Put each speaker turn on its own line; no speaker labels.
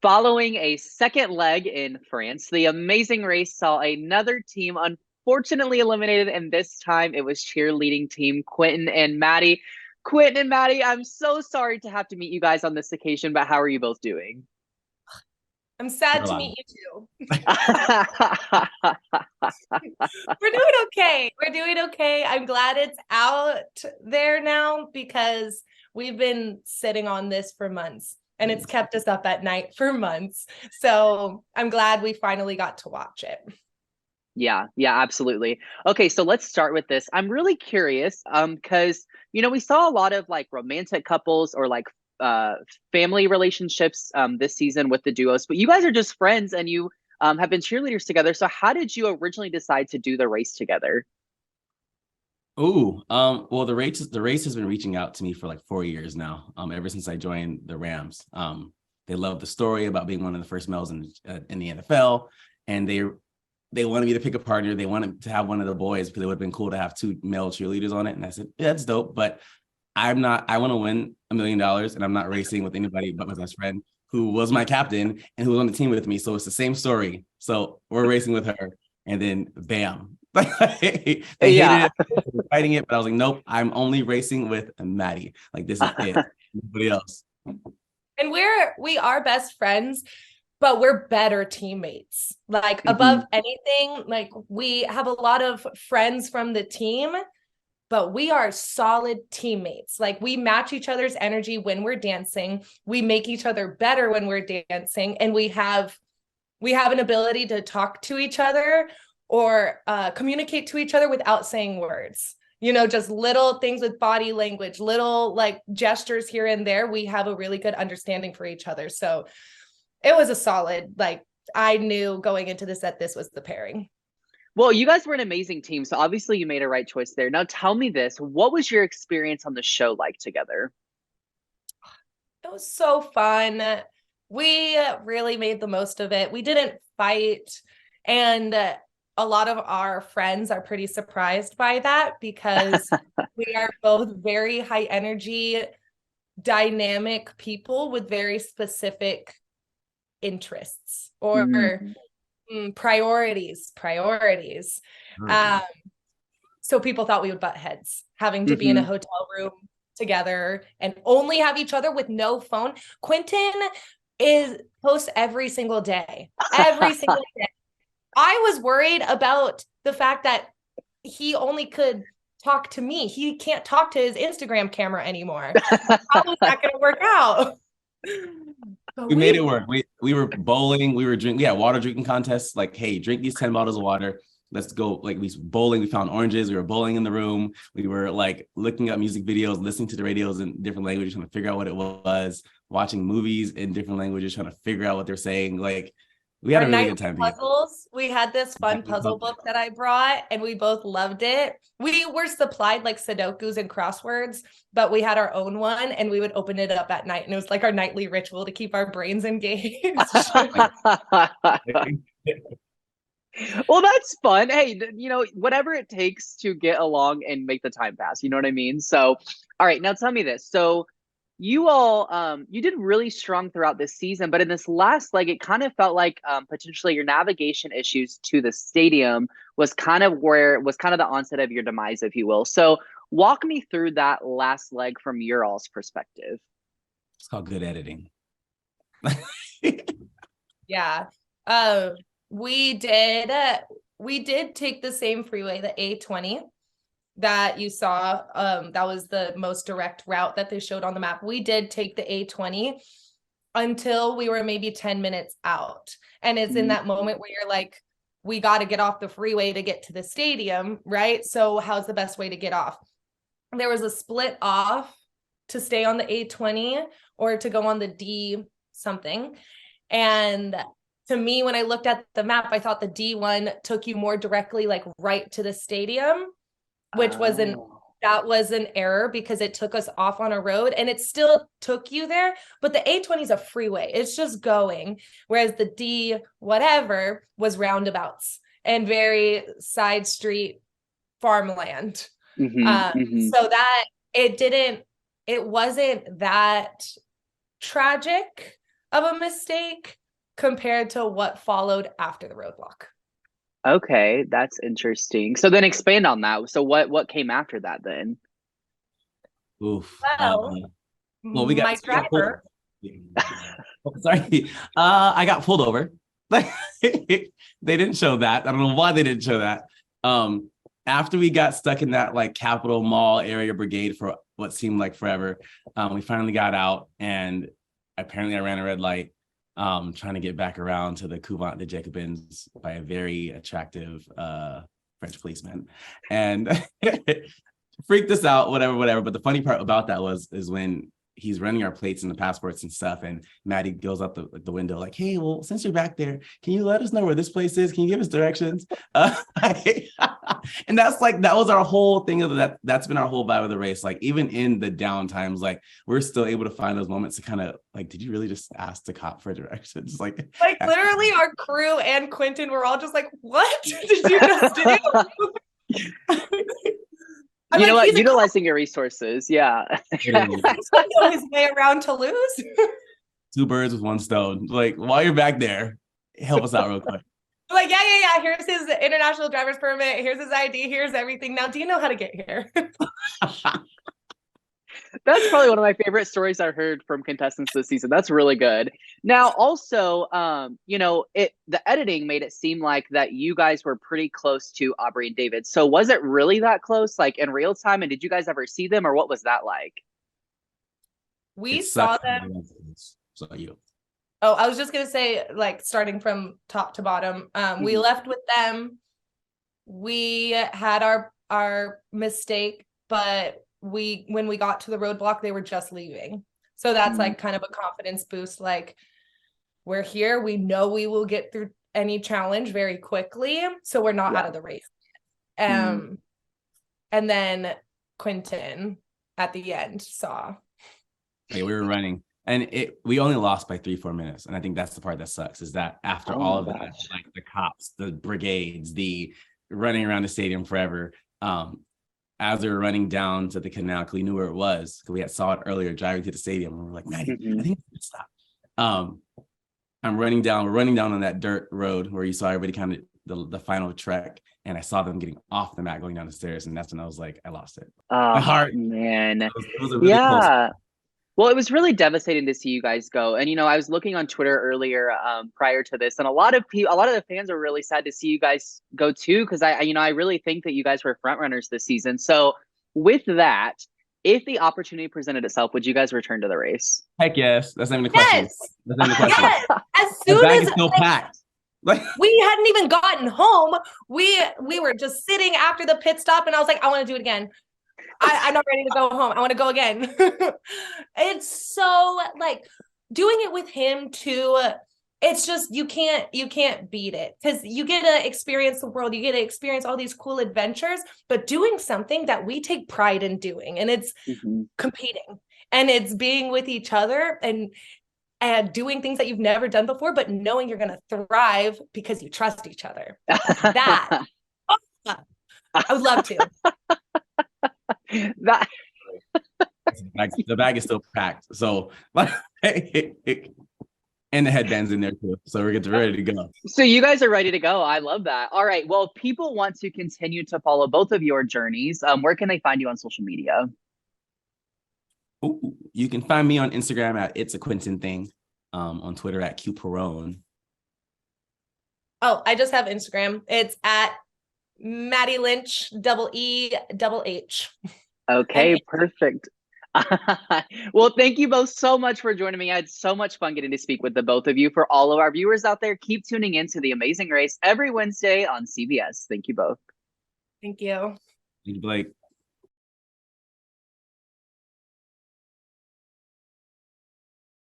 Following a second leg in France, the amazing race saw another team unfortunately eliminated, and this time it was cheerleading team Quinton and Mattie. Quinton and Mattie, I'm so sorry to have to meet you guys on this occasion, but how are you both doing?
I'm sad to
Caroline.
meet you too. We're doing okay. We're doing okay. I'm glad it's out there now because we've been sitting on this for months and it's kept us up at night for months. So I'm glad we finally got to watch it.
Yeah, absolutely. Okay, so let's start with this. I'm really curious, because we saw a lot of like romantic couples or like uh family relationships this season with the duos, but you guys are just friends and you have been cheerleaders together. So how did you originally decide to do the race together?
Well, the race has been reaching out to me for like 4 years now. Ever since I joined the Rams. They love the story about being one of the first males in the NFL, and they wanted me to pick a partner. They wanted to have one of the boys because it would have been cool to have two male cheerleaders on it. And I said, yeah, that's dope. But I'm not, I want to win $1 million and I'm not racing with anybody but my best friend who was my captain and who was on the team with me. So it's the same story. So we're racing with her and then bam. They hated
Yeah.
it, they were fighting it, but I was like, nope, I'm only racing with Mattie. Like this is it. Nobody else.
And we are best friends, but we're better teammates. Like
Mhm.
above anything, like we have a lot of friends from the team, but we are solid teammates. Like we match each other's energy when we're dancing. We make each other better when we're dancing, and we have an ability to talk to each other or communicate to each other without saying words. Just little things with body language, little like gestures here and there. We have a really good understanding for each other. So it was a solid, like, I knew going into this that this was the pairing.
Well, you guys were an amazing team, so obviously you made a right choice there. Now tell me this, what was your experience on the show like together?
It was so fun. We really made the most of it. We didn't fight. And a lot of our friends are pretty surprised by that because we are both very high energy, dynamic people with very specific interests or
Mm.
priorities. Um, so people thought we would butt heads, having to be in a
Mhm.
hotel room together and only have each other with no phone. Quinton is posts every single day. Every single day. I was worried about the fact that he only could talk to me. He can't talk to his Instagram camera anymore. How is that going to work out? But
We made
we
it work. We were bowling. We were drinking. Yeah, water drinking contests. Like, hey, drink these 10 bottles of water. Let's go. Like we bowling. We found oranges. We were bowling in the room. We were like looking up music videos, listening to the radios in different languages, trying to figure out what it was. Watching movies in different languages, trying to figure out what they're saying. Like we had
our
a really
night
good time together.
puzzles. We had this fun puzzle book that I brought, and we both loved it. We were supplied like Sudokus and crosswords, but we had our own one, and we would open it up at night, and it was like our nightly ritual to keep our brains engaged.
Well, that's fun. Hey, whatever it takes to get along and make the time pass. You know what I mean? So, all right, now tell me this. So, you all, you did really strong throughout this season, but in this last leg, it kind of felt like potentially your navigation issues to the stadium was kind of the onset of your demise, if you will. So, walk me through that last leg from your all's perspective.
It's called good editing.
Yeah. Uh, we did take the same freeway, the A20 that you saw. That was the most direct route that they showed on the map. We did take the A20 until we were maybe 10 minutes out. And it's in that moment where you're like, we got to get off the freeway to get to the stadium, right? So how's the best way to get off? There was a split off to stay on the A20 or to go on the D something. And to me, when I looked at the map, I thought the D1 took you more directly, like right to the stadium, which
Oh.
that was an error because it took us off on a road and it still took you there. But the A20 is a freeway. It's just going. Whereas the D whatever was roundabouts and very side street farmland.
Hmm.
So that it wasn't that tragic, of a mistake compared to what followed after the roadblock.
Okay, that's interesting. So then expand on that. So what came after that then?
Oof.
Well,
Well, we got
my driver.
Oh, sorry. I got pulled over. Like they didn't show that. I don't know why they didn't show that. After we got stuck in that like Capitol Mall area brigade for what seemed like forever, we finally got out, and apparently I ran a red light, trying to get back around to the Couvent de Jacobins by a very attractive French policeman, and freaked us out, whatever. But the funny part about that is when he's running our plates and the passports and stuff, and Mattie goes up the window like, hey, well, since you're back there, can you let us know where this place is? Can you give us directions? And that was our whole thing of that. That's been our whole vibe of the race. Like even in the down times, like we're still able to find those moments to kind of like, did you really just ask the cop for directions? Like
Literally our crew and Quinton were all just like, what did you just do?
You know what? Utilizing your resources. Yeah.
know his way around Toulouse.
Two birds with one stone. Like while you're back there, help us out real quick.
Like, yeah. Here's his international driver's permit. Here's his ID. Here's everything. Now, do you know how to get here?
That's probably one of my favorite stories I heard from contestants this season. That's really good. Now, also, the editing made it seem like that you guys were pretty close to Aubrey and David. So was it really that close, like in real time? And did you guys ever see them, or what was that like?
We saw them.
So you.
Oh, I was just gonna say, like, starting from top to bottom, we left with them. We had our mistake, but when we got to the roadblock, they were just leaving. So that's like kind of a confidence boost. Like, we're here. We know we will get through any challenge very quickly. So we're not out of the race. And then Quinton at the end saw.
Hey, we were running. And we only lost by 3-4 minutes. And I think that's the part that sucks, is that after all of that, like the cops, the brigades, the running around the stadium forever, as we were running down to the canal, because we knew where it was, because we had saw it earlier driving to the stadium. And we were like, Mattie, I think we should stop. We're running down on that dirt road where you saw everybody kind of the final trek. And I saw them getting off the mat, going down the stairs. And that's when I was like, I lost it. My heart.
Man.
It was a really close.
Well, it was really devastating to see you guys go. And, I was looking on Twitter earlier prior to this, and a lot of the fans are really sad to see you guys go too, because I really think that you guys were front runners this season. So with that, if the opportunity presented itself, would you guys return to the race?
Heck yes. That's not even a question.
Yes.
That's not even a question.
Yes. As soon
the bag
as
is still packed.
We hadn't even gotten home. We were just sitting after the pit stop, and I was like, I want to do it again. I'm not ready to go home. I want to go again. It's so like doing it with him too. It's just, you can't beat it, because you get to experience the world. You get to experience all these cool adventures, but doing something that we take pride in doing, and it's competing, and it's being with each other and doing things that you've never done before, but knowing you're going to thrive because you trust each other. That I would love to.
That
the bag is still packed, so and the headband's in there too, so we're ready to go.
So you guys are ready to go. I love that. All right, well, if people want to continue to follow both of your journeys, where can they find you on social media?
Ooh, you can find me on Instagram at It's a Quinton Thing, on Twitter at Q Peron.
Oh, I just have Instagram. It's at Mattie Lynch, EEH.
Okay, perfect. Well, thank you both so much for joining me. I had so much fun getting to speak with the both of you. For all of our viewers out there, keep tuning in to The Amazing Race every Wednesday on CBS. Thank you both.
Thank you.
Thank you, Blake.